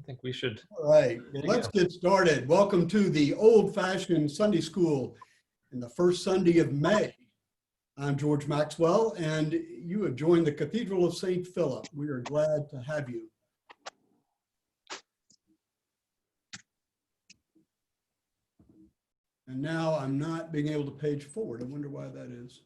think we should. All right, let's get started. Welcome to the old-fashioned Sunday school in the first Sunday of May. I'm George Maxwell, and you have joined the Cathedral of St. Philip. We are glad to have you. And now I'm not being able to page forward. I wonder why that is.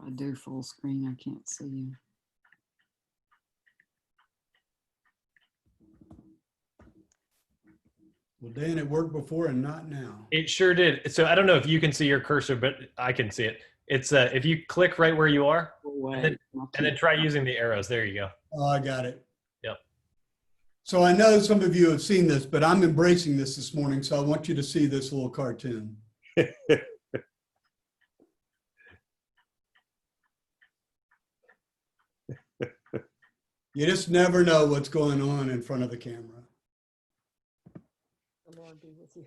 If I do full screen, I can't see you. Well, Dan, it worked before and not now. It sure did. So I don't know if you can see your cursor, but I can see it. It's if you click right where you are, and then try using the arrows. There you go. Oh, I got it. Yep. So I know some of you have seen this, but I'm embracing this morning, so I want you to see this little cartoon. You just never know what's going on in front of the camera. The Lord be with you.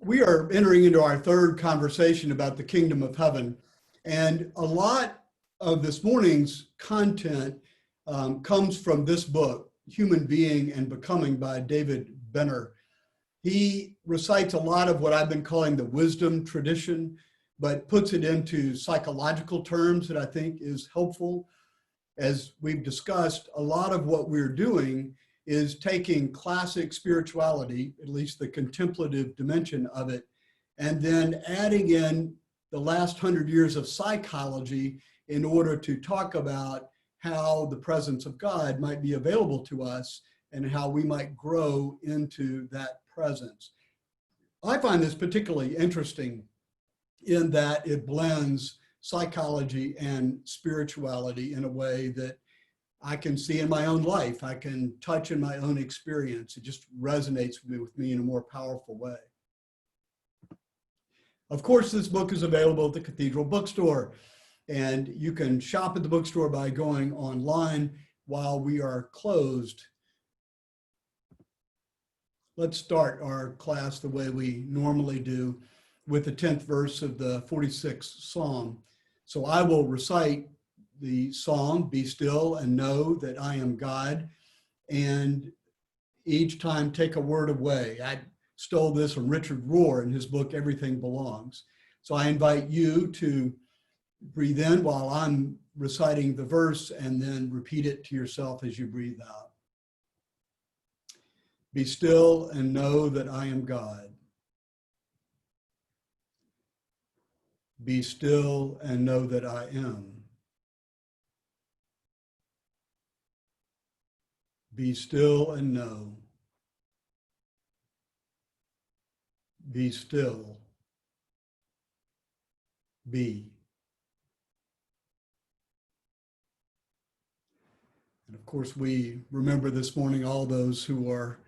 We are entering into our third conversation about the kingdom of heaven. And a lot of this morning's content comes from this book, Human Being and Becoming by David Benner. He recites a lot of what I've been calling the wisdom tradition, but puts it into psychological terms that I think is helpful. As we've discussed, a lot of what we're doing is taking classic spirituality, at least the contemplative dimension of it, and then adding in the last 100 years of psychology in order to talk about how the presence of God might be available to us and how we might grow into that presence. I find this particularly interesting in that it blends psychology and spirituality in a way that I can see in my own life. I can touch in my own experience. It just resonates with me in a more powerful way. Of course, this book is available at the Cathedral Bookstore, and you can shop at the bookstore by going online while we are closed. Let's start our class the way we normally do with the 10th verse of the 46th Psalm. So I will recite the psalm, "Be still and know that I am God," and each time take a word away. I stole this from Richard Rohr in his book, Everything Belongs. So I invite you to breathe in while I'm reciting the verse and then repeat it to yourself as you breathe out. Be still and know that I am God. Be still and know that I am. Be still and know. Be still. Be. And of course, we remember this morning all those who are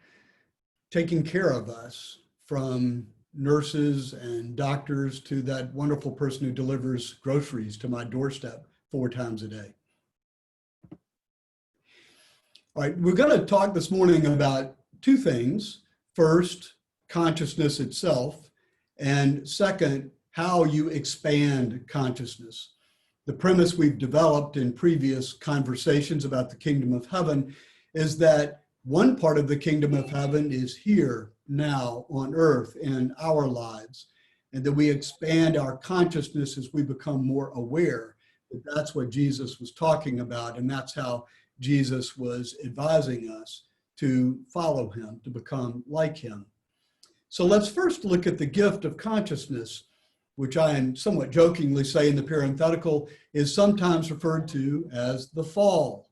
taking care of us, from nurses and doctors to that wonderful person who delivers groceries to my doorstep 4 times a day. All right, we're going to talk this morning about 2 things. First, consciousness itself, and second, how you expand consciousness. The premise we've developed in previous conversations about the kingdom of heaven is that one part of the kingdom of heaven is here, now, on earth, in our lives, and that we expand our consciousness as we become more aware that that's what Jesus was talking about, and that's how Jesus was advising us to follow him, to become like him. So let's first look at the gift of consciousness, which I am somewhat jokingly say in the parenthetical is sometimes referred to as the fall.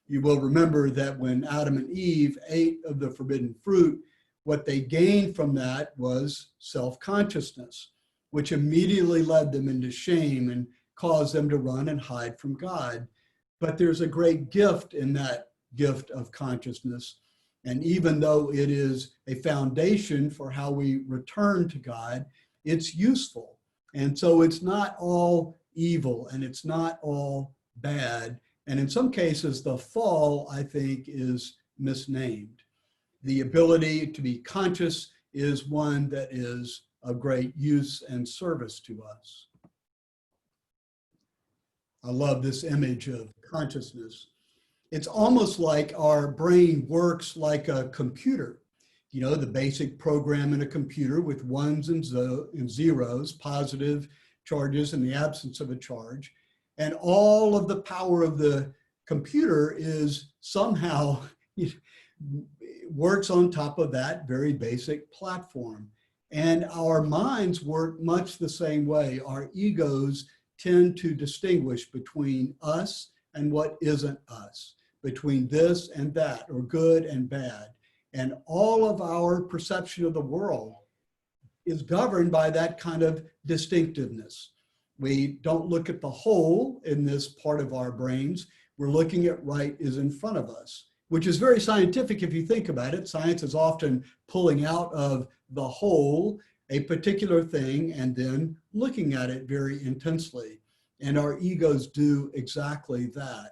You will remember that when Adam and Eve ate of the forbidden fruit, what they gained from that was self-consciousness, which immediately led them into shame and caused them to run and hide from God. But there's a great gift in that gift of consciousness. And even though it is a foundation for how we return to God, it's useful. And so it's not all evil and it's not all bad. And in some cases, the fall, I think, is misnamed. The ability to be conscious is one that is of great use and service to us. I love this image of consciousness. It's almost like our brain works like a computer. You know, the basic program in a computer with ones and zeros, positive charges in the absence of a charge. And all of the power of the computer is somehow works on top of that very basic platform. And our minds work much the same way. Our egos tend to distinguish between us and what isn't us, between this and that, or good and bad. And all of our perception of the world is governed by that kind of distinctiveness. We don't look at the whole in this part of our brains. We're looking at right is in front of us, which is very scientific if you think about it. Science is often pulling out of the whole a particular thing and then looking at it very intensely. And our egos do exactly that.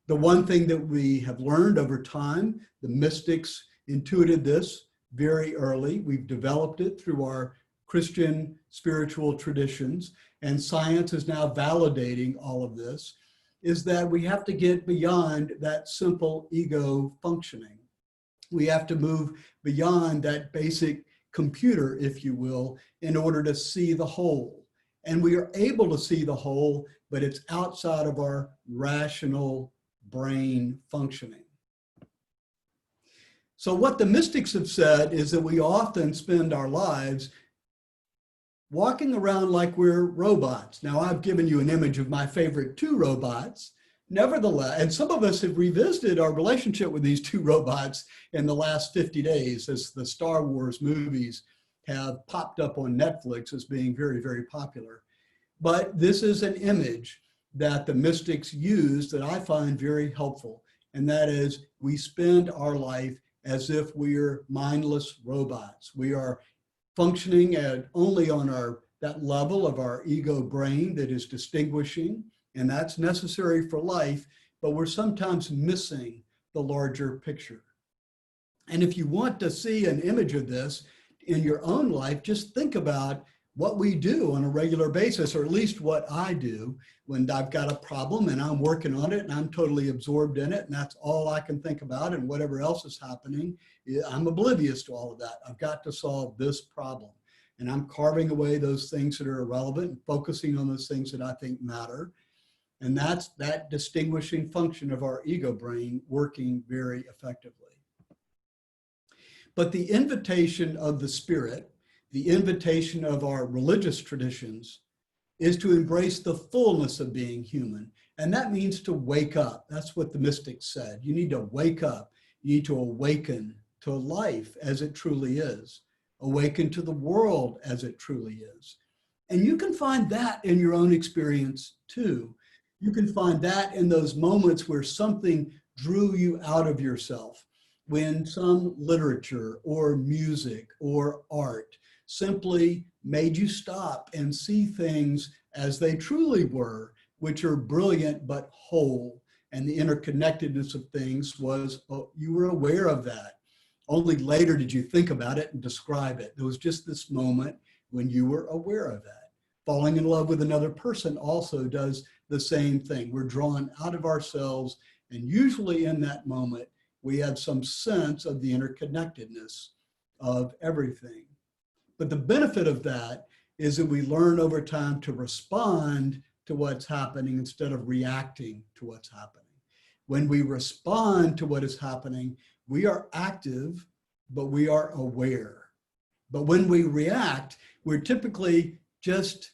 The one thing that we have learned over time, the mystics intuited this very early. We've developed it through our Christian spiritual traditions, and science is now validating all of this, is that we have to get beyond that simple ego functioning. We have to move beyond that basic computer, if you will, in order to see the whole. And we are able to see the whole, but it's outside of our rational brain functioning. So what the mystics have said is that we often spend our lives walking around like we're robots. Now, I've given you an image of my favorite two robots. Nevertheless, and some of us have revisited our relationship with these two robots in the last 50 days as the Star Wars movies have popped up on Netflix as being very, very popular. But this is an image that the mystics use that I find very helpful. And that is, we spend our life as if we're mindless robots. We are functioning at only on that level of our ego brain that is distinguishing, and that's necessary for life, but we're sometimes missing the larger picture. And if you want to see an image of this in your own life, just think about what we do on a regular basis, or at least what I do when I've got a problem and I'm working on it and I'm totally absorbed in it and that's all I can think about, and whatever else is happening, I'm oblivious to all of that. I've got to solve this problem. And I'm carving away those things that are irrelevant and focusing on those things that I think matter. And that's that distinguishing function of our ego brain working very effectively. But the invitation of the Spirit, the invitation of our religious traditions, is to embrace the fullness of being human. And that means to wake up. That's what the mystics said. You need to wake up. You need to awaken to life as it truly is. Awaken to the world as it truly is. And you can find that in your own experience too. You can find that in those moments where something drew you out of yourself, when some literature or music or art simply made you stop and see things as they truly were, which are brilliant but whole. And the interconnectedness of things was, you were aware of that. Only later did you think about it and describe it. There was just this moment when you were aware of that. Falling in love with another person also does the same thing. We're drawn out of ourselves, and usually in that moment, we have some sense of the interconnectedness of everything. But the benefit of that is that we learn over time to respond to what's happening instead of reacting to what's happening. When we respond to what is happening, we are active, but we are aware. But when we react, we're typically just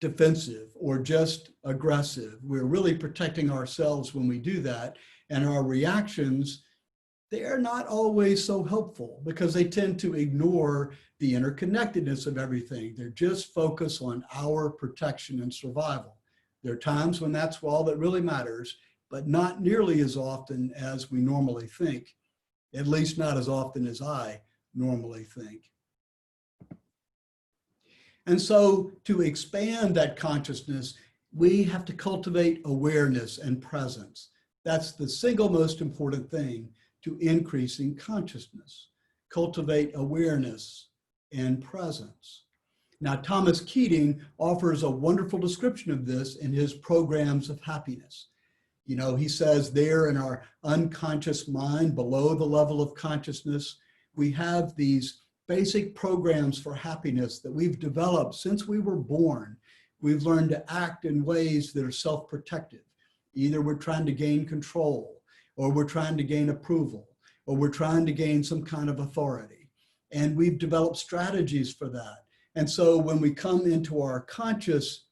defensive or just aggressive. We're really protecting ourselves when we do that. And our reactions, they are not always so helpful because they tend to ignore the interconnectedness of everything. They're just focused on our protection and survival. There are times when that's all that really matters, but not nearly as often as we normally think, at least not as often as I normally think. And so to expand that consciousness, we have to cultivate awareness and presence. That's the single most important thing to increasing consciousness. Cultivate awareness and presence. Now, Thomas Keating offers a wonderful description of this in his Programs of Happiness. You know, he says there in our unconscious mind, below the level of consciousness, we have these basic programs for happiness that we've developed since we were born. We've learned to act in ways that are self-protective. Either we're trying to gain control, or we're trying to gain approval, or we're trying to gain some kind of authority. And we've developed strategies for that. And so when we come into our conscious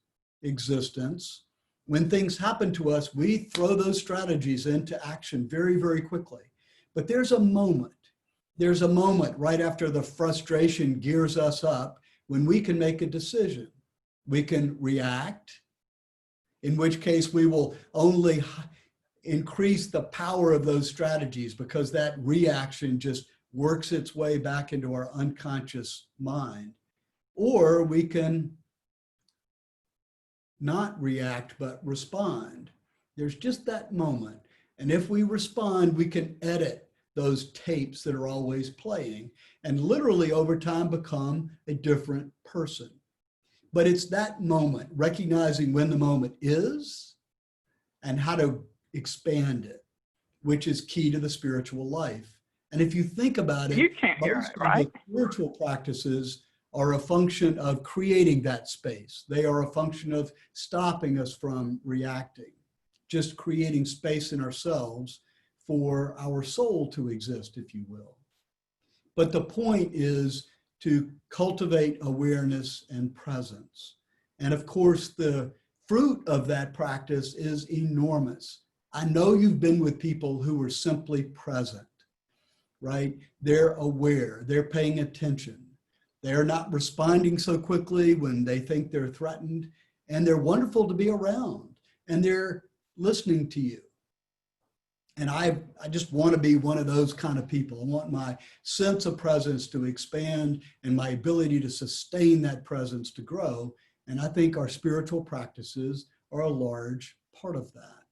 existence, when things happen to us, we throw those strategies into action very, very quickly. But there's a moment right after the frustration gears us up when we can make a decision. We can react, in which case we will only increase the power of those strategies because that reaction just works its way back into our unconscious mind. Or we can not react, but respond. There's just that moment. And if we respond, we can edit those tapes that are always playing and literally over time become a different person. But it's that moment, recognizing when the moment is and how to expand it, which is key to the spiritual life. And if you think about it, You can't hear most it, of right? the spiritual practices are a function of creating that space. They are a function of stopping us from reacting, just creating space in ourselves for our soul to exist, if you will. But the point is to cultivate awareness and presence. And of course, the fruit of that practice is enormous. I know you've been with people who are simply present, right? They're aware, they're paying attention. They're not responding so quickly when they think they're threatened, and they're wonderful to be around, and they're listening to you. And I just want to be one of those kind of people. I want my sense of presence to expand and my ability to sustain that presence to grow. And I think our spiritual practices are a large part of that.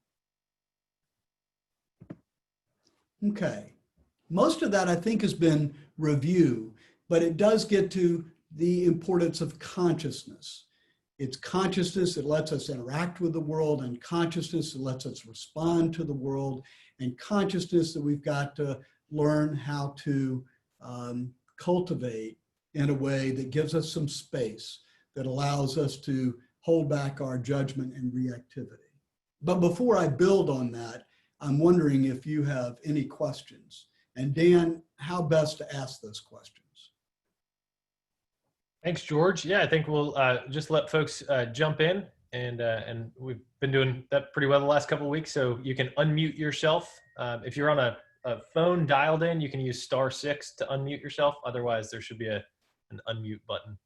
Okay. Most of that, I think, has been review, but it does get to the importance of consciousness. It's consciousness that lets us interact with the world, and consciousness that lets us respond to the world, and consciousness that we've got to learn how to cultivate in a way that gives us some space, that allows us to hold back our judgment and reactivity. But before I build on that, I'm wondering if you have any questions. And Dan, how best to ask those questions? Thanks, George. Yeah, I think we'll just let folks jump in, and we've been doing that pretty well the last couple of weeks. So you can unmute yourself. If you're on a phone dialed in, you can use *6 to unmute yourself. Otherwise, there should be an unmute button.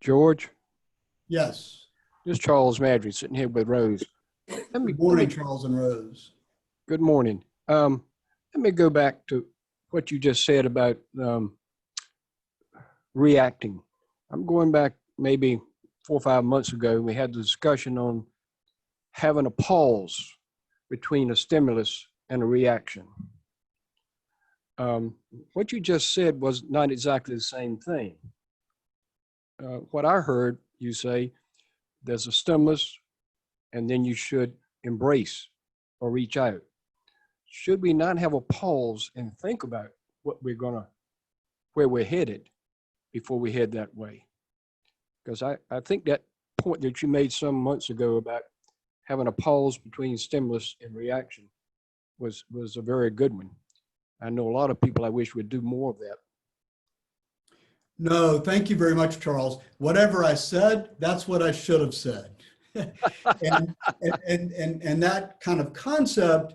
George, Yes. this is Charles Madry sitting here with Rose. Good morning, Charles and Rose. Good morning. Let me go back to what you just said about reacting. I'm going back maybe 4 or 5 months ago. We had the discussion on having a pause between a stimulus and a reaction. What you just said was not exactly the same thing. What I heard you say, there's a stimulus, and then you should embrace or reach out. Should we not have a pause and think about where we're headed before we head that way? Because I think that point that you made some months ago about having a pause between stimulus and reaction was a very good one. I know a lot of people I wish would do more of that. No, thank you very much, Charles. Whatever I said, that's what I should have said. and that kind of concept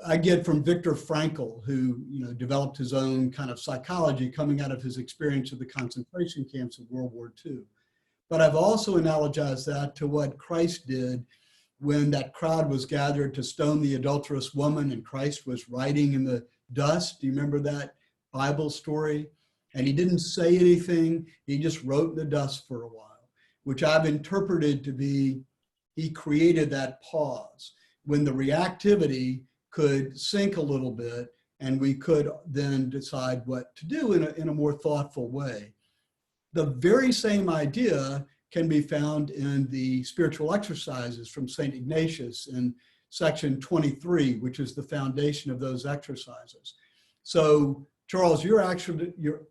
I get from Viktor Frankl, who developed his own kind of psychology coming out of his experience of the concentration camps of World War II. But I've also analogized that to what Christ did when that crowd was gathered to stone the adulterous woman, and Christ was writing in the dust. Do you remember that Bible story? And he didn't say anything. He just wrote in the dust for a while. which I've interpreted to be he created that pause when the reactivity could sink a little bit and we could then decide what to do in a more thoughtful way. The very same idea can be found in the spiritual exercises from St. Ignatius in section 23, which is the foundation of those exercises. So Charles, you're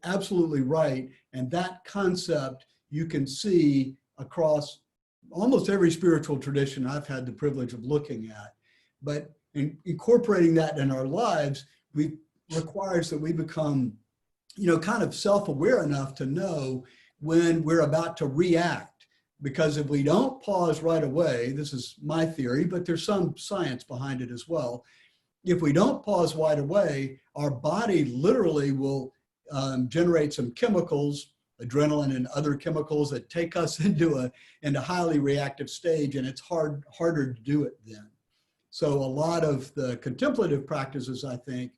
absolutely right. And that concept you can see across almost every spiritual tradition I've had the privilege of looking at. But incorporating that in our lives, requires that we become, kind of self-aware enough to know when we're about to react. Because if we don't pause right away, this is my theory, but there's some science behind it as well. If we don't pause right away, our body literally will generate some chemicals, adrenaline and other chemicals that take us into a highly reactive stage, and it's harder to do it then. So a lot of the contemplative practices, I think,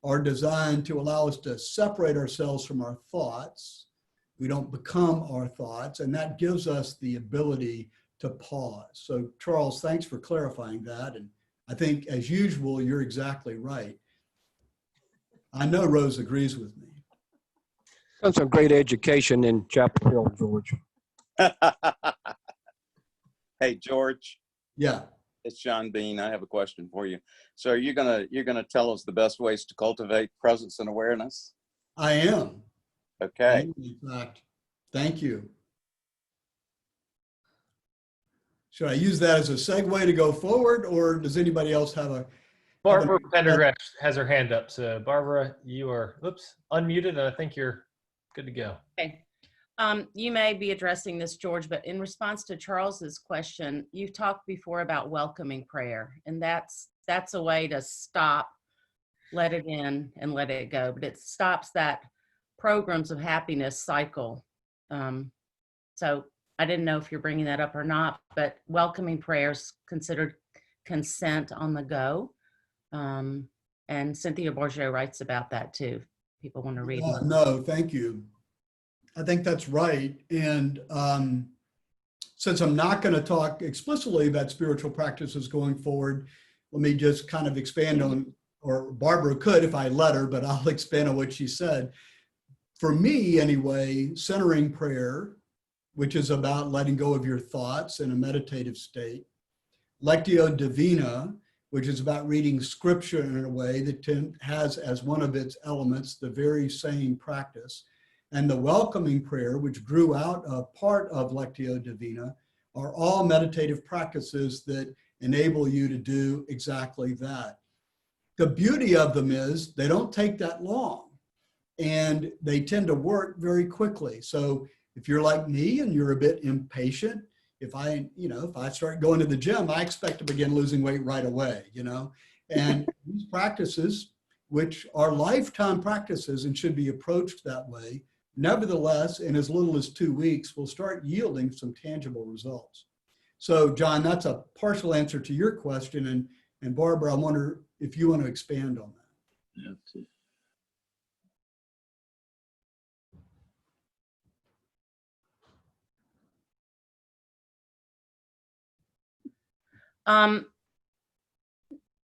are designed to allow us to separate ourselves from our thoughts. We don't become our thoughts, and that gives us the ability to pause. So Charles, thanks for clarifying that. And I think, as usual, you're exactly right. I know Rose agrees with me. Done some great education in Chapel Hill, George. Hey, George. Yeah. It's John Bean. I have a question for you. So you're gonna tell us the best ways to cultivate presence and awareness? I am. Okay. In fact, thank you. Should I use that as a segue to go forward, or does anybody else have a? Barbara Pendergrass has her hand up. So Barbara, you are, unmuted, and I think you're good to go. Okay. You may be addressing this, George, but in response to Charles's question, you've talked before about welcoming prayer, and that's a way to stop, let it in, and let it go. But it stops that programs of happiness cycle. So I didn't know if you're bringing that up or not, but welcoming prayer is considered consent on the go. And Cynthia Bourgeois writes about that too. People want to read more. No, thank you. I think that's right. And since I'm not going to talk explicitly about spiritual practices going forward, let me just kind of expand on, or Barbara could if I let her, but I'll expand on what she said. For me, anyway, centering prayer, which is about letting go of your thoughts in a meditative state. Lectio Divina, which is about reading scripture in a way that has as one of its elements the very same practice. And the welcoming prayer, which grew out of part of Lectio Divina, are all meditative practices that enable you to do exactly that. The beauty of them is they don't take that long, and they tend to work very quickly. So if you're like me and you're a bit impatient, if I start going to the gym, I expect to begin losing weight right away, and these practices, which are lifetime practices and should be approached that way, nevertheless, in as little as 2 weeks, will start yielding some tangible results. So John, that's a partial answer to your question. And Barbara, I wonder if you want to expand on that.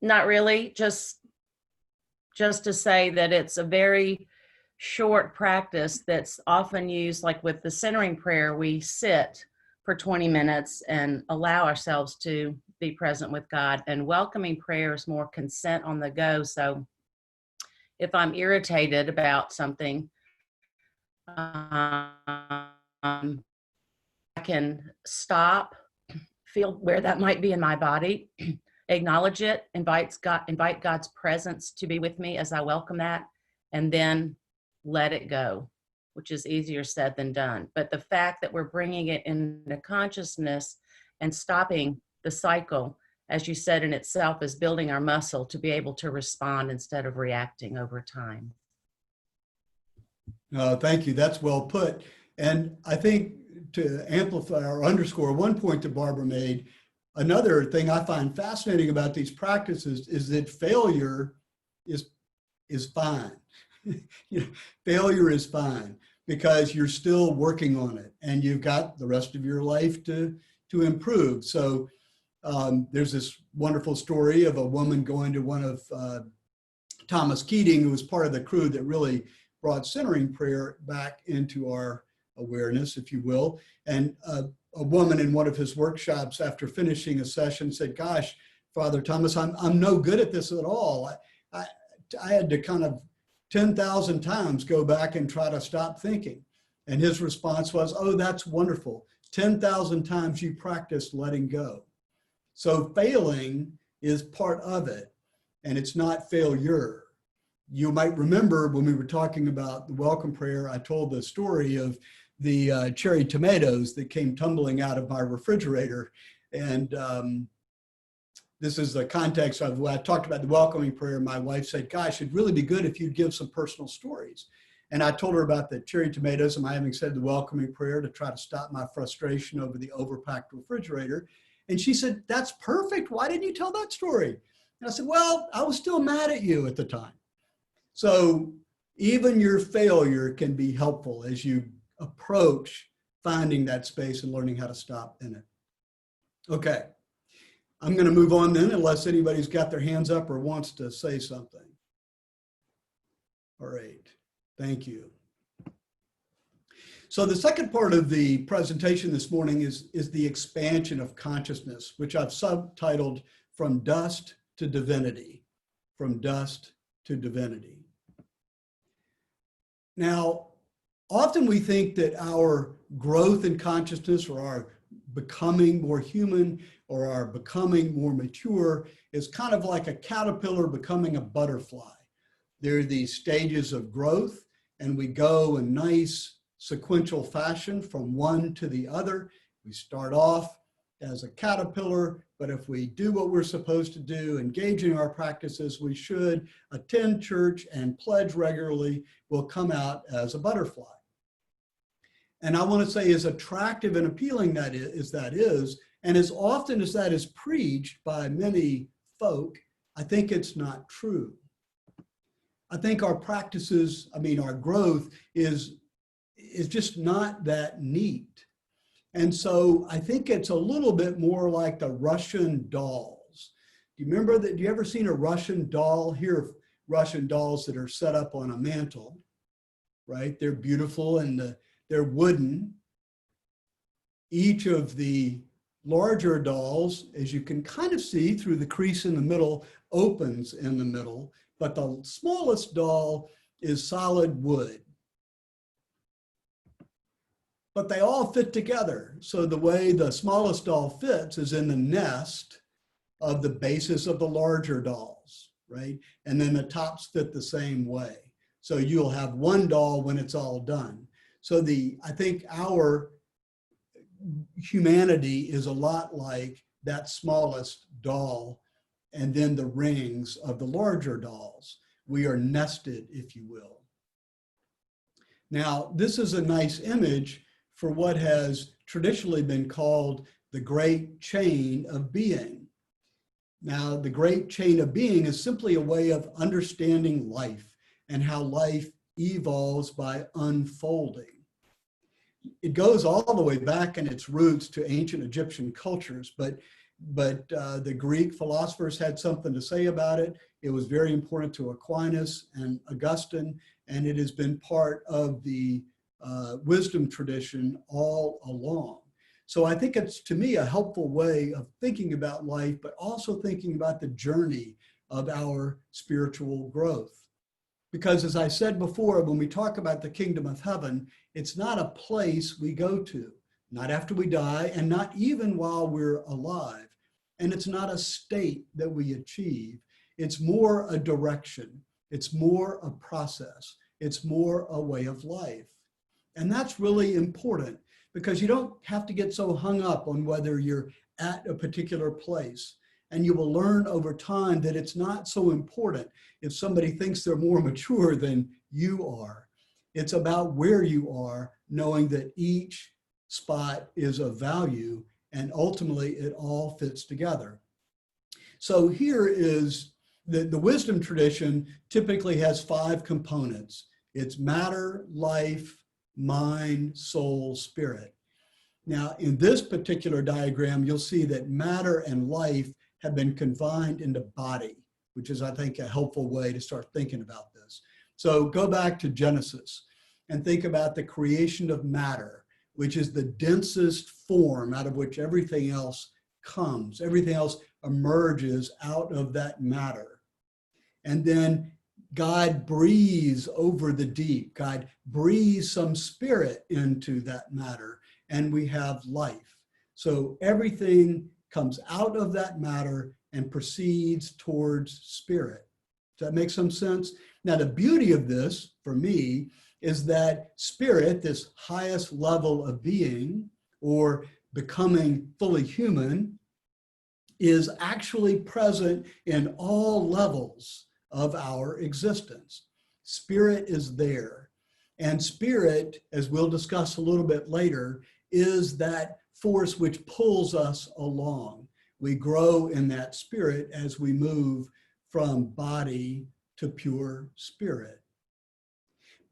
Not really, just to say that it's a very short practice that's often used, like with the centering prayer, we sit for 20 minutes and allow ourselves to be present with God. And welcoming prayer is more consent on the go. So if I'm irritated about something, I can stop, feel where that might be in my body, acknowledge it, invite God's presence to be with me as I welcome that, and then let it go, which is easier said than done. But the fact that we're bringing it into consciousness and stopping the cycle, as you said, in itself is building our muscle to be able to respond instead of reacting over time. Thank you. That's well put. And I think to amplify or underscore one point that Barbara made, another thing I find fascinating about these practices is that failure is fine. Failure is fine. because you're still working on it and you've got the rest of your life to improve. So there's this wonderful story of a woman going to one of Thomas Keating, who was part of the crew that really brought centering prayer back into our awareness, if you will. And a woman in one of his workshops, after finishing a session, said, "Gosh, Father Thomas, I'm no good at this at all. I had to kind of 10,000 times go back and try to stop thinking." And his response was, "Oh, that's wonderful. 10,000 times you practiced letting go." So failing is part of it, and it's not failure. You might remember when we were talking about the welcome prayer, I told the story of the cherry tomatoes that came tumbling out of my refrigerator. And this is the context of when I talked about the welcoming prayer. My wife said, "Gosh, it'd really be good if you'd give some personal stories." And I told her about the cherry tomatoes and my having said the welcoming prayer to try to stop my frustration over the overpacked refrigerator. And she said, "That's perfect. Why didn't you tell that story?" And I said, "Well, I was still mad at you at the time." So even your failure can be helpful as you approach finding that space and learning how to stop in it. Okay, I'm going to move on then, unless anybody's got their hands up or wants to say something. All right, thank you. So the second part of the presentation this morning is the expansion of consciousness, which I've subtitled From Dust to Divinity. From Dust to Divinity. Now, often we think that our growth in consciousness or our becoming more human or our becoming more mature is kind of like a caterpillar becoming a butterfly. There are these stages of growth, and we go in nice sequential fashion from one to the other. We start off as a caterpillar, but if we do what we're supposed to do, engage in our practices, we should attend church and pledge regularly, we'll come out as a butterfly. And I want to say, as attractive and appealing that is, and as often as that is preached by many folk, I think it's not true. I think our practices, our growth is just not that neat. And so I think it's a little bit more like the Russian dolls. Do you remember that? Do you ever seen a Russian doll? Here are Russian dolls that are set up on a mantle, right? They're beautiful and they're wooden. Each of the larger dolls, as you can kind of see through the crease in the middle, opens in the middle, but the smallest doll is solid wood. But they all fit together. So the way the smallest doll fits is in the nest of the bases of the larger dolls, right? And then the tops fit the same way. So you'll have one doll when it's all done. So I think our humanity is a lot like that smallest doll and then the rings of the larger dolls. We are nested, if you will. Now, this is a nice image for what has traditionally been called the great chain of being. Now, the great chain of being is simply a way of understanding life and how life evolves by unfolding. It goes all the way back in its roots to ancient Egyptian cultures, but the Greek philosophers had something to say about it. It was very important to Aquinas and Augustine, and it has been part of the wisdom tradition all along. So I think it's, to me, a helpful way of thinking about life, but also thinking about the journey of our spiritual growth. Because as I said before, when we talk about the kingdom of heaven, it's not a place we go to, not after we die, and not even while we're alive. And it's not a state that we achieve. It's more a direction. It's more a process. It's more a way of life. And that's really important because you don't have to get so hung up on whether you're at a particular place. And you will learn over time that it's not so important if somebody thinks they're more mature than you are. It's about where you are, knowing that each spot is of value and ultimately it all fits together. So here is the wisdom tradition typically has 5 components. It's matter, life, mind, soul, spirit. Now, in this particular diagram, you'll see that matter and life have been confined into body, which is, I think, a helpful way to start thinking about this. So go back to Genesis and think about the creation of matter, which is the densest form out of which everything else comes. Everything else emerges out of that matter. And then God breathes over the deep. God breathes some spirit into that matter, and we have life. So everything comes out of that matter and proceeds towards spirit. Does that make some sense? Now, the beauty of this, for me, is that spirit, this highest level of being or becoming fully human, is actually present in all levels of our existence. Spirit is there. And spirit, as we'll discuss a little bit later, is that force which pulls us along. We grow in that spirit as we move from body to pure spirit.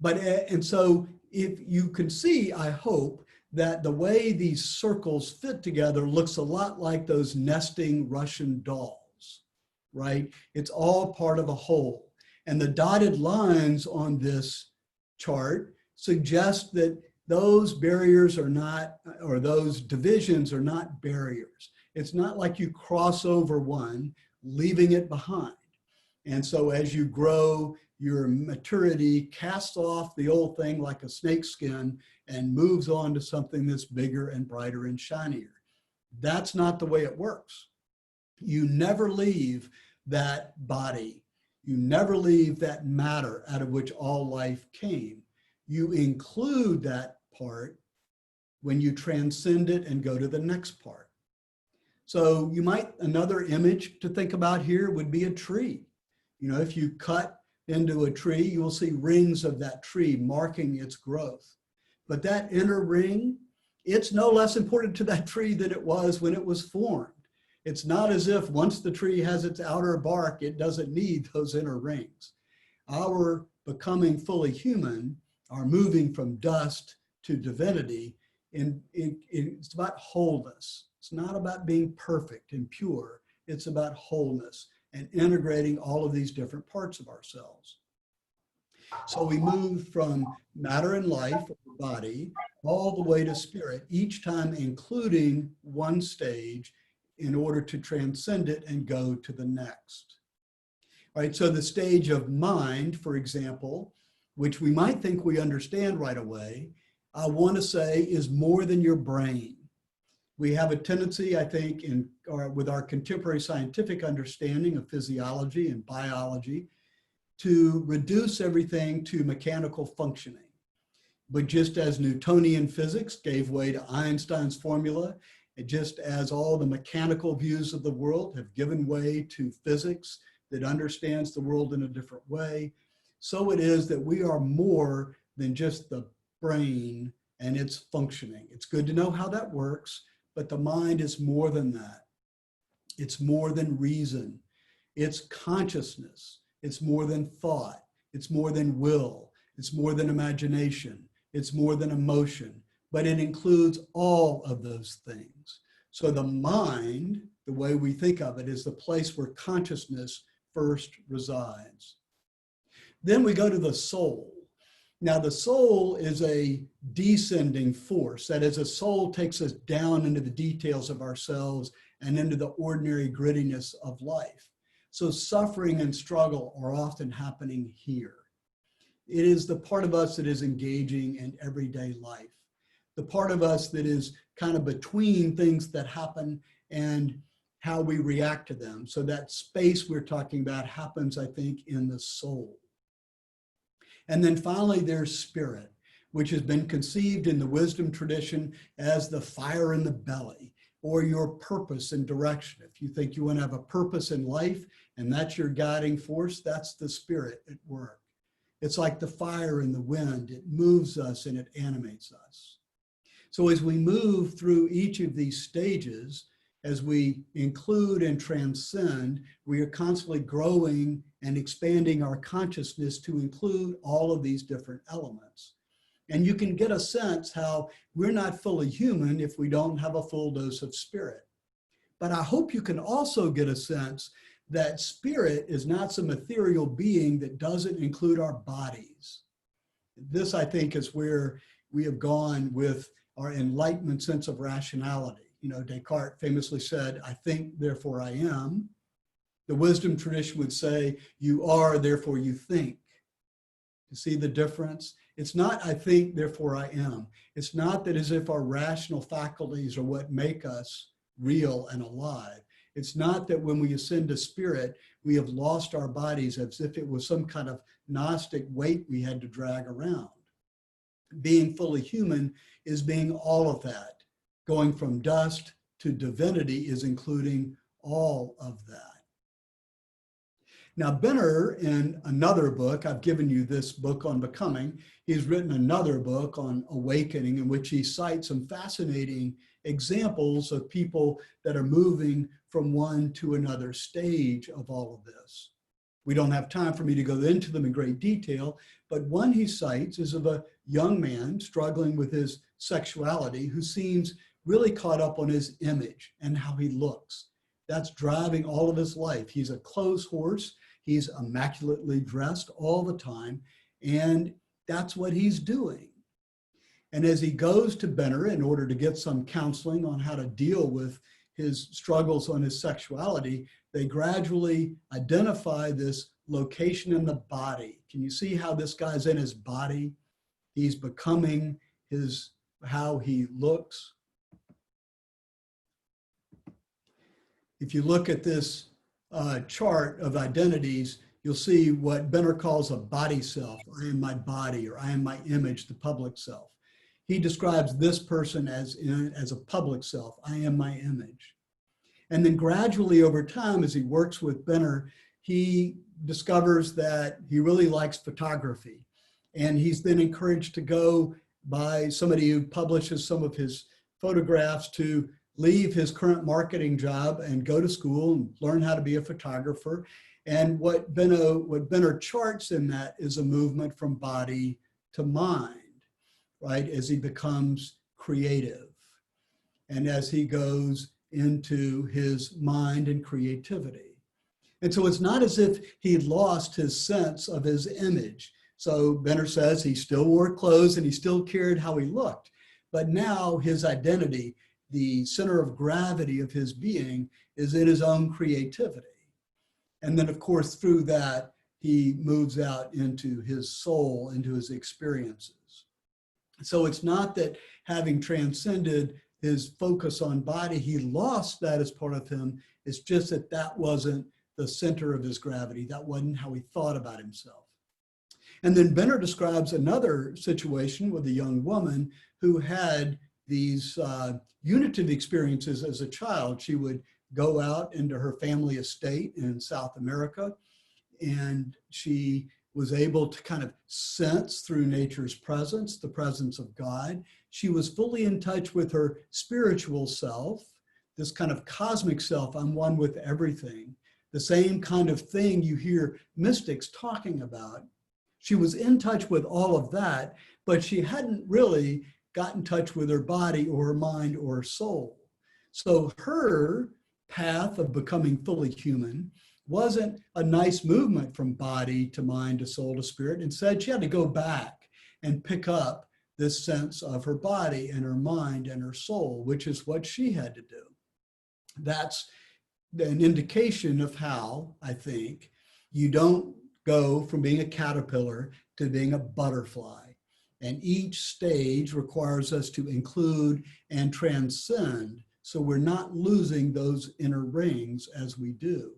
And so if you can see, I hope, that the way these circles fit together looks a lot like those nesting Russian dolls, right? It's all part of a whole. And the dotted lines on this chart suggest that those barriers are not, or those divisions are not barriers. It's not like you cross over one, leaving it behind. And so as you grow, your maturity casts off the old thing like a snake skin and moves on to something that's bigger and brighter and shinier. That's not the way it works. You never leave that body. You never leave that matter out of which all life came. You include that part when you transcend it and go to the next part. So you might, another image to think about here would be a tree. You know, if you cut into a tree, you will see rings of that tree marking its growth. But that inner ring, it's no less important to that tree than it was when it was formed. It's not as if once the tree has its outer bark, it doesn't need those inner rings. Our becoming fully human, our moving from dust to divinity, it's about wholeness. It's not about being perfect and pure. It's about wholeness and integrating all of these different parts of ourselves. So we move from matter and life, or body, all the way to spirit, each time including one stage in order to transcend it and go to the next. All right, so the stage of mind, for example, which we might think we understand right away, I want to say is more than your brain. We have a tendency, I think, with our contemporary scientific understanding of physiology and biology, to reduce everything to mechanical functioning. But just as Newtonian physics gave way to Einstein's formula, and just as all the mechanical views of the world have given way to physics that understands the world in a different way, so it is that we are more than just the brain and its functioning. It's good to know how that works, but the mind is more than that. It's more than reason. It's consciousness. It's more than thought. It's more than will. It's more than imagination. It's more than emotion, but it includes all of those things. So the mind, the way we think of it, is the place where consciousness first resides. Then we go to the soul. Now, the soul is a descending force. That is, a soul takes us down into the details of ourselves and into the ordinary grittiness of life. So suffering and struggle are often happening here. It is the part of us that is engaging in everyday life. The part of us that is kind of between things that happen and how we react to them. So that space we're talking about happens, I think, in the soul. And then finally, there's spirit, which has been conceived in the wisdom tradition as the fire in the belly, or your purpose and direction. If you think you want to have a purpose in life and that's your guiding force, that's the spirit at work. It's like the fire in the wind. It moves us and it animates us. So as we move through each of these stages, as we include and transcend, we are constantly growing and expanding our consciousness to include all of these different elements. And you can get a sense how we're not fully human if we don't have a full dose of spirit. But I hope you can also get a sense that spirit is not some ethereal being that doesn't include our bodies. This, I think, is where we have gone with our enlightenment sense of rationality. You know, Descartes famously said, "I think, therefore I am." The wisdom tradition would say, "You are, therefore you think." You see the difference? It's not, "I think, therefore I am." It's not that as if our rational faculties are what make us real and alive. It's not that when we ascend to spirit, we have lost our bodies as if it was some kind of Gnostic weight we had to drag around. Being fully human is being all of that. Going from dust to divinity is including all of that. Now, Benner, in another book, I've given you this book on becoming, he's written another book on awakening in which he cites some fascinating examples of people that are moving from one to another stage of all of this. We don't have time for me to go into them in great detail, but one he cites is of a young man struggling with his sexuality who seems really caught up on his image and how he looks. That's driving all of his life. He's a clothes horse. He's immaculately dressed all the time, and that's what he's doing. And as he goes to Benner in order to get some counseling on how to deal with his struggles on his sexuality, they gradually identify this location in the body. Can you see how this guy's in his body? He's becoming how he looks. If you look at this chart of identities, you'll see what Benner calls a body self. I am my body, or I am my image, the public self. He describes this person as a public self. I am my image. And then gradually over time, as he works with Benner, he discovers that he really likes photography. And he's then encouraged to go by somebody who publishes some of his photographs to leave his current marketing job and go to school and learn how to be a photographer. And what Benner charts in that is a movement from body to mind, right? As he becomes creative and as he goes into his mind and creativity. And so it's not as if he lost his sense of his image. So Benner says he still wore clothes and he still cared how he looked, but now his identity, the center of gravity of his being, is in his own creativity. And then, of course, through that, he moves out into his soul, into his experiences. So it's not that having transcended his focus on body, he lost that as part of him. It's just that that wasn't the center of his gravity. That wasn't how he thought about himself. And then Benner describes another situation with a young woman who had these unitive experiences as a child. She would go out into her family estate in South America, and she was able to kind of sense through nature's presence, the presence of God. She was fully in touch with her spiritual self, this kind of cosmic self, I'm one with everything, the same kind of thing you hear mystics talking about. She was in touch with all of that, but she hadn't really got in touch with her body or her mind or her soul. So her path of becoming fully human wasn't a nice movement from body to mind to soul to spirit. Instead, she had to go back and pick up this sense of her body and her mind and her soul, which is what she had to do. That's an indication of how, I think, you don't go from being a caterpillar to being a butterfly. And each stage requires us to include and transcend, so we're not losing those inner rings as we do.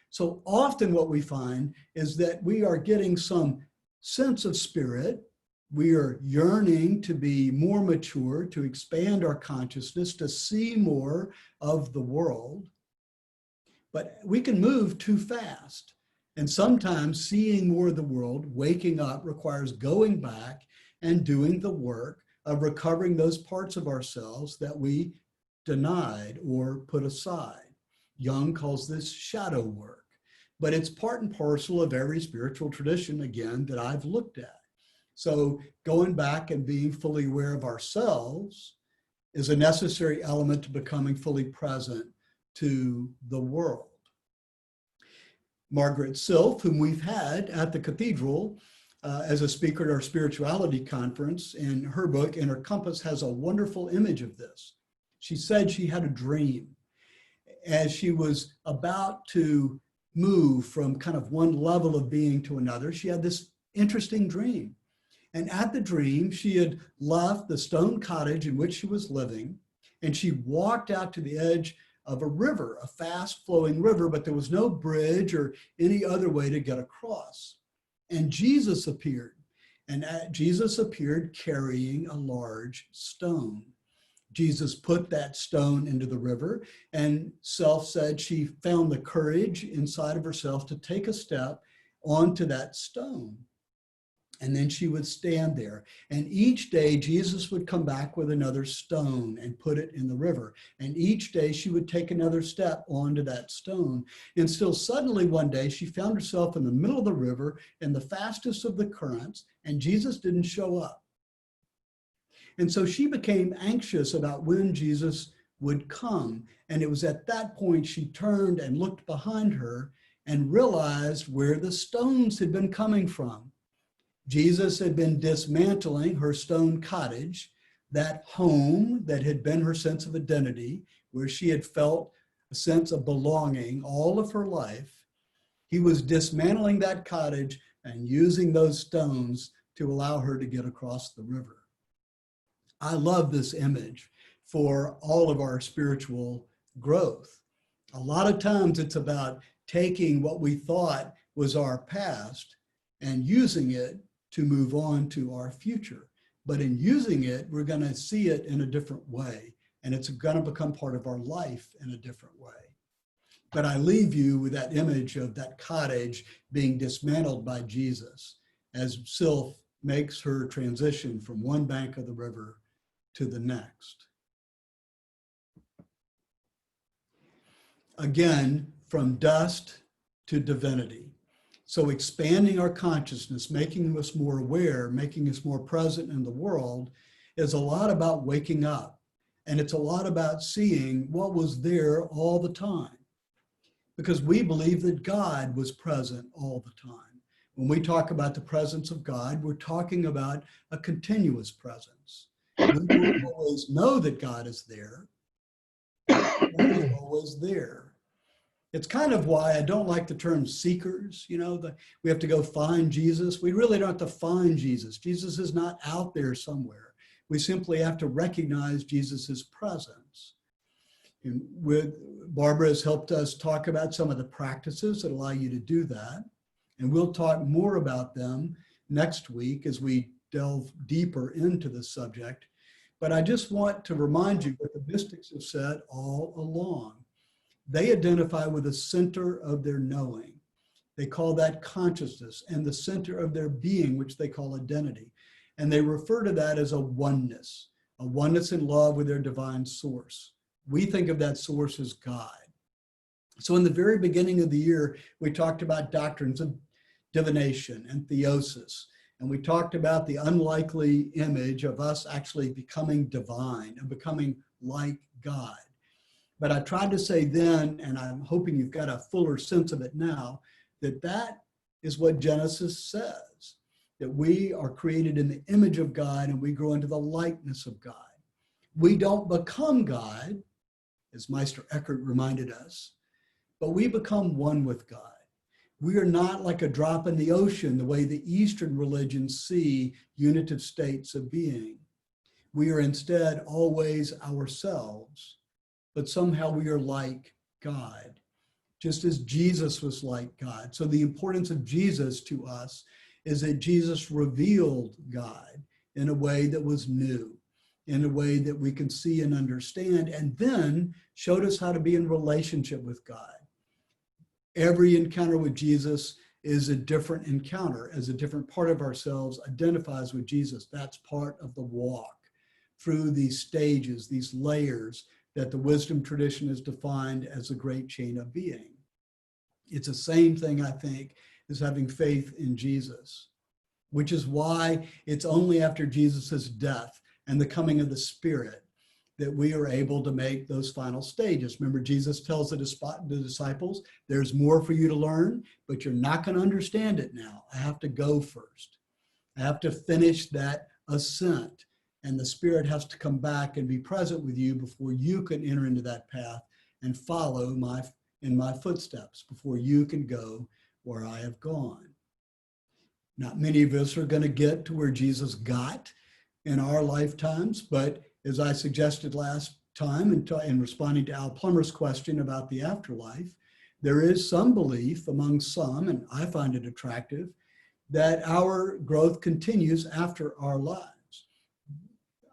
So often what we find is that we are getting some sense of spirit. We are yearning to be more mature, to expand our consciousness, to see more of the world. But we can move too fast. And sometimes seeing more of the world, waking up, requires going back and doing the work of recovering those parts of ourselves that we denied or put aside. Jung calls this shadow work, but it's part and parcel of every spiritual tradition, again, that I've looked at. So going back and being fully aware of ourselves is a necessary element to becoming fully present to the world. Margaret Silf, whom we've had at the cathedral as a speaker at our spirituality conference, in her book, Inner Compass, has a wonderful image of this. She said she had a dream as she was about to move from kind of one level of being to another. She had this interesting dream. And at the dream, she had left the stone cottage in which she was living, and she walked out to the edge of a river, a fast flowing river, but there was no bridge or any other way to get across. And Jesus appeared, and Jesus appeared carrying a large stone. Jesus put that stone into the river, and Self said she found the courage inside of herself to take a step onto that stone. And then she would stand there. And each day, Jesus would come back with another stone and put it in the river. And each day, she would take another step onto that stone. And still suddenly one day, she found herself in the middle of the river in the fastest of the currents, and Jesus didn't show up. And so she became anxious about when Jesus would come. And it was at that point she turned and looked behind her and realized where the stones had been coming from. Jesus had been dismantling her stone cottage, that home that had been her sense of identity, where she had felt a sense of belonging all of her life. He was dismantling that cottage and using those stones to allow her to get across the river. I love this image for all of our spiritual growth. A lot of times it's about taking what we thought was our past and using it to move on to our future. But in using it, we're going to see it in a different way, and it's going to become part of our life in a different way. But I leave you with that image of that cottage being dismantled by Jesus as Sylph makes her transition from one bank of the river to the next. Again, from dust to divinity. So expanding our consciousness, making us more aware, making us more present in the world is a lot about waking up. And it's a lot about seeing what was there all the time. Because we believe that God was present all the time. When we talk about the presence of God, we're talking about a continuous presence. We don't always know that God is there. He's always there. It's kind of why I don't like the term seekers. We have to go find Jesus. We really don't have to find Jesus. Jesus is not out there somewhere. We simply have to recognize Jesus's presence. And Barbara has helped us talk about some of the practices that allow you to do that. And we'll talk more about them next week as we delve deeper into the subject. But I just want to remind you what the mystics have said all along. They identify with the center of their knowing. They call that consciousness, and the center of their being, which they call identity. And they refer to that as a oneness in love with their divine source. We think of that source as God. So in the very beginning of the year, we talked about doctrines of divination and theosis. And we talked about the unlikely image of us actually becoming divine and becoming like God. But I tried to say then, and I'm hoping you've got a fuller sense of it now, that is what Genesis says, that we are created in the image of God and we grow into the likeness of God. We don't become God, as Meister Eckhart reminded us, but we become one with God. We are not like a drop in the ocean, the way the Eastern religions see unitive states of being. We are instead always ourselves, but somehow we are like God, just as Jesus was like God. So the importance of Jesus to us is that Jesus revealed God in a way that was new, in a way that we can see and understand, and then showed us how to be in relationship with God. Every encounter with Jesus is a different encounter, as a different part of ourselves identifies with Jesus. That's part of the walk through these stages, these layers that the wisdom tradition has defined as a great chain of being. It's the same thing, I think, as having faith in Jesus. which is why it's only after Jesus' death and the coming of the Spirit that we are able to make those final stages. Remember, Jesus tells the disciples, there's more for you to learn, but you're not going to understand it now. I have to go first. I have to finish that ascent, and the Spirit has to come back and be present with you before you can enter into that path and follow in my footsteps, before you can go where I have gone. Not many of us are going to get to where Jesus got in our lifetimes, but as I suggested last time in responding to Al Plummer's question about the afterlife, there is some belief among some, and I find it attractive, that our growth continues after our lives.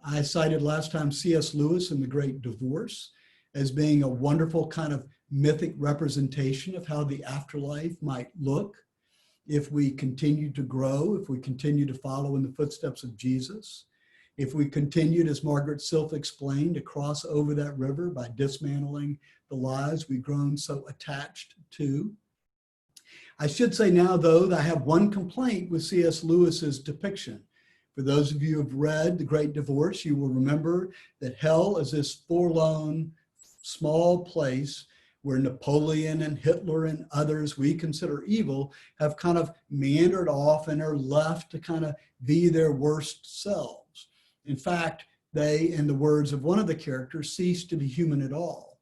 I cited last time C.S. Lewis in The Great Divorce as being a wonderful kind of mythic representation of how the afterlife might look if we continue to grow, if we continue to follow in the footsteps of Jesus, if we continued, as Margaret Silf explained, to cross over that river by dismantling the lies we've grown so attached to. I should say now, though, that I have one complaint with C.S. Lewis's depiction. For those of you who have read The Great Divorce, you will remember that hell is this forlorn, small place where Napoleon and Hitler and others we consider evil have kind of meandered off and are left to kind of be their worst selves. In fact, they, in the words of one of the characters, cease to be human at all.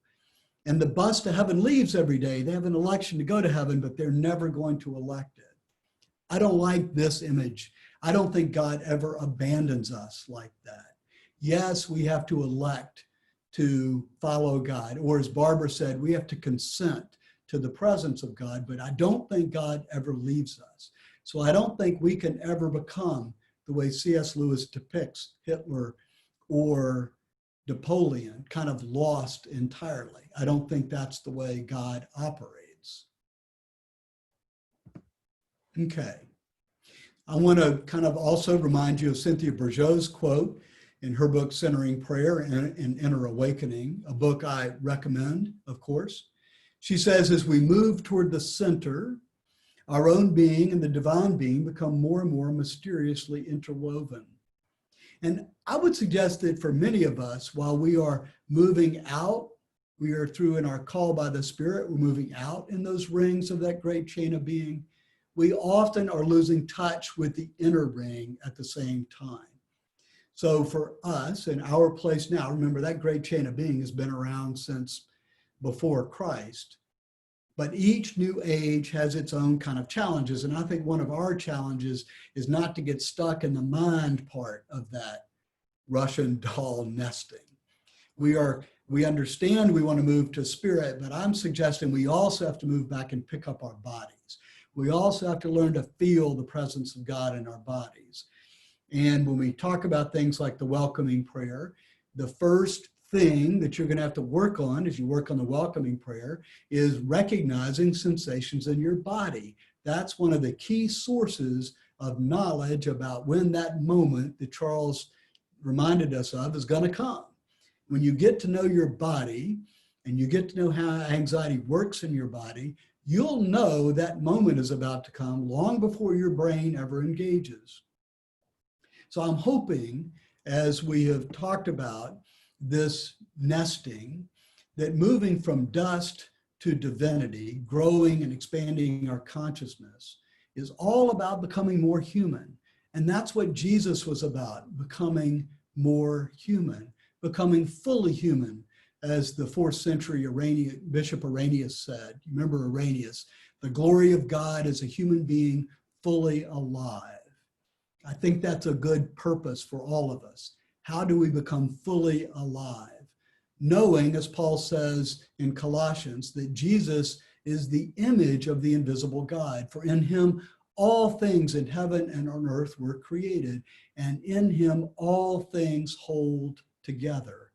And the bus to heaven leaves every day. They have an election to go to heaven, but they're never going to elect it. I don't like this image. I don't think God ever abandons us like that. Yes, we have to elect to follow God, or as Barbara said, we have to consent to the presence of God, but I don't think God ever leaves us. So I don't think we can ever become the way C.S. Lewis depicts Hitler or Napoleon, kind of lost entirely. I don't think that's the way God operates. Okay. I want to kind of also remind you of Cynthia Bourgeau's quote in her book, Centering Prayer and Inner Awakening, a book I recommend, of course. She says, as we move toward the center, our own being and the divine being become more and more mysteriously interwoven. And I would suggest that for many of us, while we are moving out, we are through in our call by the Spirit, we're moving out in those rings of that great chain of being, we often are losing touch with the inner ring at the same time. So for us in our place now, remember that great chain of being has been around since before Christ, but each new age has its own kind of challenges. And I think one of our challenges is not to get stuck in the mind part of that Russian doll nesting. We understand we want to move to spirit, but I'm suggesting we also have to move back and pick up our bodies. We also have to learn to feel the presence of God in our bodies. And when we talk about things like the welcoming prayer, the first thing that you're going to have to work on as you work on the welcoming prayer is recognizing sensations in your body. That's one of the key sources of knowledge about when that moment that Charles reminded us of is going to come. When you get to know your body and you get to know how anxiety works in your body, you'll know that moment is about to come long before your brain ever engages. So I'm hoping, as we have talked about this nesting, that moving from dust to divinity, growing and expanding our consciousness, is all about becoming more human. And that's what Jesus was about, becoming more human, becoming fully human, as the 4th century Bishop Irenaeus said. Remember Irenaeus, the glory of God is a human being fully alive. I think that's a good purpose for all of us. How do we become fully alive? Knowing, as Paul says in Colossians, that Jesus is the image of the invisible God. For in him all things in heaven and on earth were created, and in him all things hold together.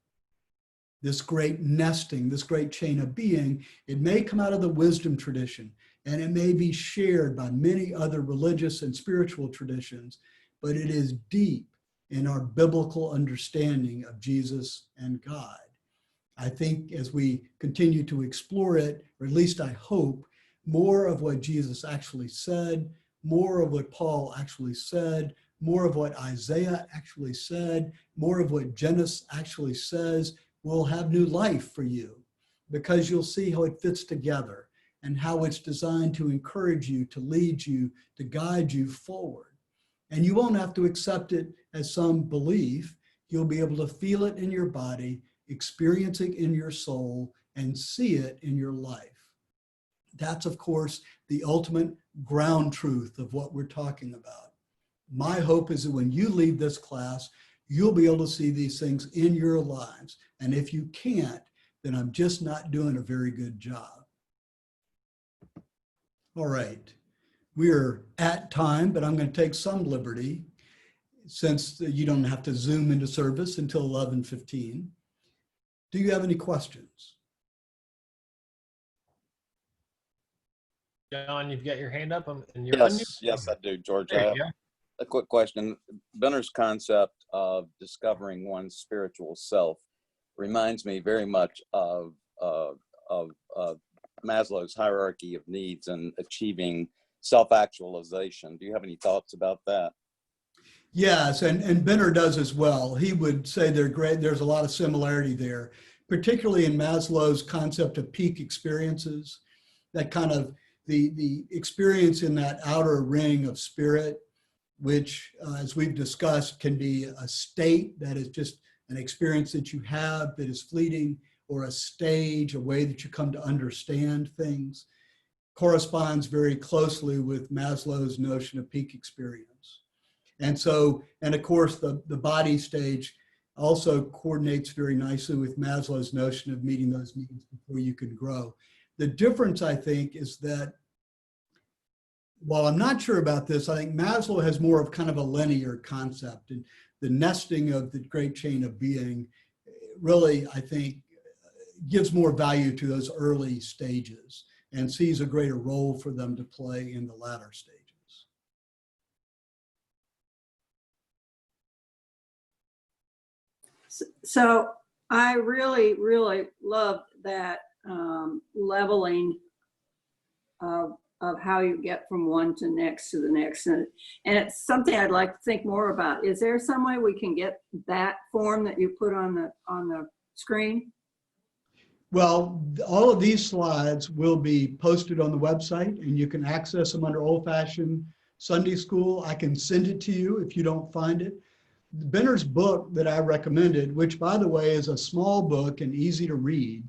This great nesting, this great chain of being, it may come out of the wisdom tradition, and it may be shared by many other religious and spiritual traditions, but it is deep in our biblical understanding of Jesus and God. I think as we continue to explore it, or at least I hope, more of what Jesus actually said more of what Paul actually said, more of what Isaiah actually said, more of what Genesis actually says will have new life for you, because you'll see how it fits together and how it's designed to encourage you, to lead you, to guide you forward. And you won't have to accept it as some belief. You'll be able to feel it in your body, experience it in your soul, and see it in your life. That's, of course, the ultimate ground truth of what we're talking about. My hope is that when you leave this class, you'll be able to see these things in your lives. And if you can't, then I'm just not doing a very good job. All right, we're at time, but I'm going to take some liberty since you don't have to Zoom into service until 11:15. Do you have any questions? John, you've got your hand up and you're Yes, yes, I do, George. I There have you go. a quick question. Benner's concept of discovering one's spiritual self reminds me very much of Maslow's hierarchy of needs and achieving self-actualization. Do you have any thoughts about that? Yes, and Benner does as well. He would say they're great. There's a lot of similarity there, particularly in Maslow's concept of peak experiences, that kind of the experience in that outer ring of spirit, which, as we've discussed, can be a state that is just an experience that you have that is fleeting, or a stage, a way that you come to understand things, corresponds very closely with Maslow's notion of peak experience. And so, and of course, the body stage also coordinates very nicely with Maslow's notion of meeting those needs before you can grow. The difference, I think, is that while I'm not sure about this, I think Maslow has more of kind of a linear concept, and the nesting of the great chain of being really, I think, gives more value to those early stages and sees a greater role for them to play in the latter stages. So I really, really love that leveling of how you get from one to next to the next. And it's something I'd like to think more about. Is there some way we can get that form that you put on the screen? Well, all of these slides will be posted on the website, and you can access them under old-fashioned Sunday school. I can send it to you if you don't find it. Benner's book that I recommended, which, by the way, is a small book and easy to read,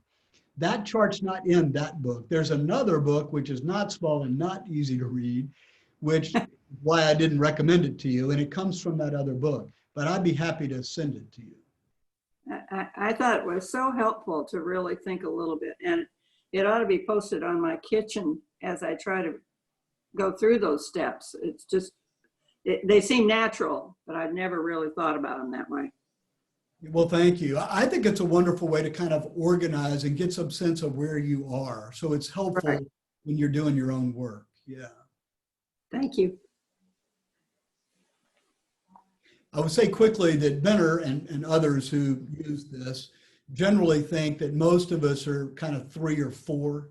that chart's not in that book. There's another book which is not small and not easy to read, which why I didn't recommend it to you, and it comes from that other book. But I'd be happy to send it to you. I thought it was so helpful to really think a little bit, and it ought to be posted on my kitchen as I try to go through those steps. It's just, they seem natural, but I'd never really thought about them that way. Well, thank you. I think it's a wonderful way to kind of organize and get some sense of where you are. So it's helpful Right. when you're doing your own work. Yeah. Thank you. I would say quickly that Benner and others who use this generally think that most of us are kind of 3 or 4,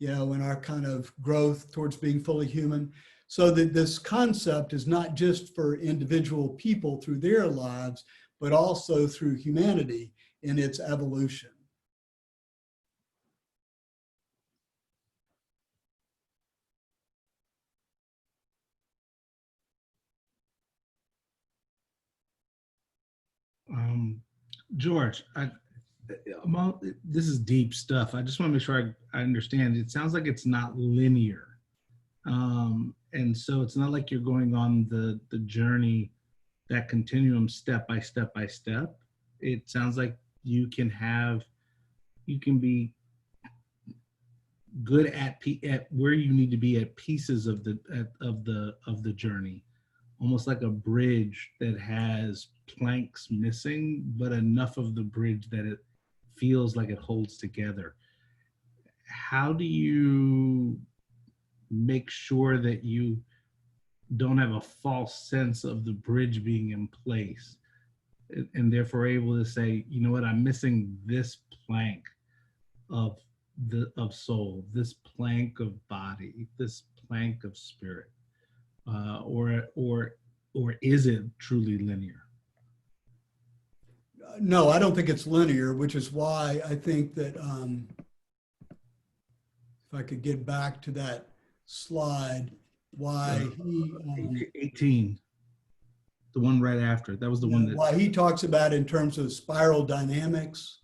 you know, in our kind of growth towards being fully human. So that this concept is not just for individual people through their lives, but also through humanity in its evolution. George, this is deep stuff. I just want to make sure I understand. It sounds like it's not linear. And so it's not like you're going on the journey, that continuum step by step by step. It sounds like you can be good at where you need to be at pieces of the journey, almost like a bridge that has planks missing, but enough of the bridge that it feels like it holds together. How do you make sure that you don't have a false sense of the bridge being in place, and therefore able to say, you know what, I'm missing this plank of soul, this plank of body, this plank of spirit? or is it truly linear? No, I don't think it's linear, which is why I think that if I could get back to that slide, why he 18, the one right after. That was the one that. why he talks about in terms of spiral dynamics.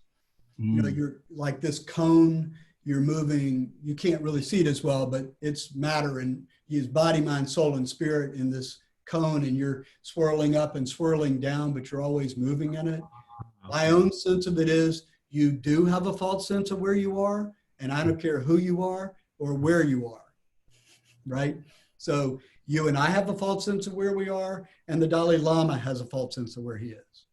You know, you're like this cone, you're moving, you can't really see it as well, but it's matter, and his body, mind, soul, and spirit in this cone, and you're swirling up and swirling down, but you're always moving in it. My own sense of it is you do have a false sense of where you are, and I don't care who you are or where you are, right? So you and I have a false sense of where we are, and the Dalai Lama has a false sense of where he is.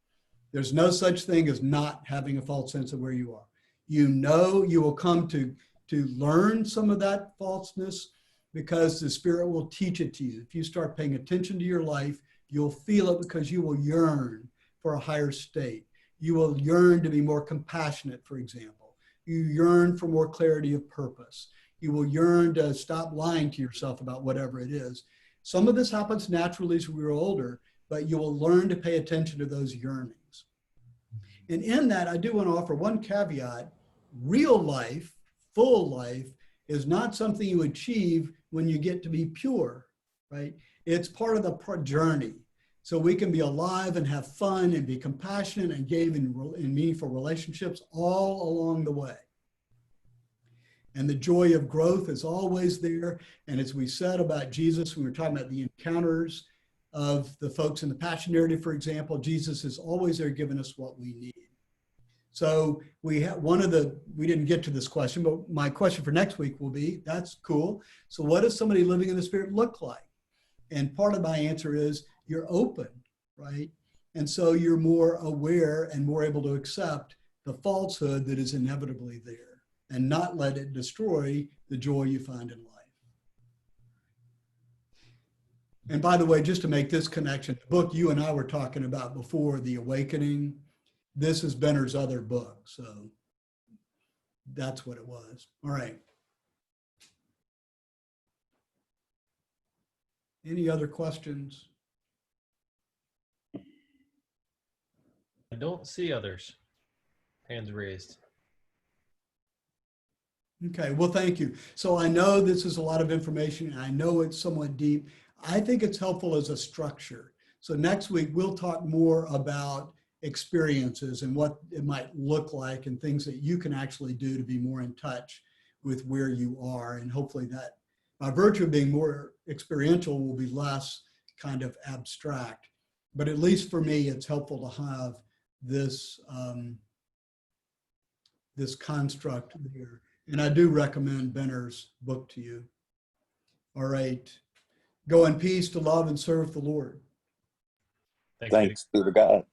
There's no such thing as not having a false sense of where you are. You know, you will come to learn some of that falseness because the Spirit will teach it to you. If you start paying attention to your life, you'll feel it because you will yearn for a higher state. You will yearn to be more compassionate, for example. You yearn for more clarity of purpose. You will yearn to stop lying to yourself about whatever it is. Some of this happens naturally as we grow older, but you will learn to pay attention to those yearnings. And in that, I do want to offer one caveat. Real life, full life, is not something you achieve when you get to be pure, right? It's part of the journey. So we can be alive and have fun and be compassionate and engage in meaningful relationships all along the way. And the joy of growth is always there. And as we said about Jesus, we were talking about the encounters of the folks in the Passion narrative, for example, Jesus is always there giving us what we need. So we have we didn't get to this question, but my question for next week will be, that's cool. So what does somebody living in the Spirit look like? And part of my answer is you're open, right? And so you're more aware and more able to accept the falsehood that is inevitably there and not let it destroy the joy you find in life. And by the way, just to make this connection, the book you and I were talking about before, The Awakening, this is Benner's other book. So that's what it was. All right. Any other questions? I don't see others. Hands raised. Okay, well, thank you. So I know this is a lot of information, and I know it's somewhat deep. I think it's helpful as a structure. So next week, we'll talk more about experiences and what it might look like and things that you can actually do to be more in touch with where you are. And hopefully that, by virtue of being more experiential, will be less kind of abstract. But at least for me, it's helpful to have this, this construct there. And I do recommend Benner's book to you. All right. Go in peace to love and serve the Lord. Thanks. Thanks be to God.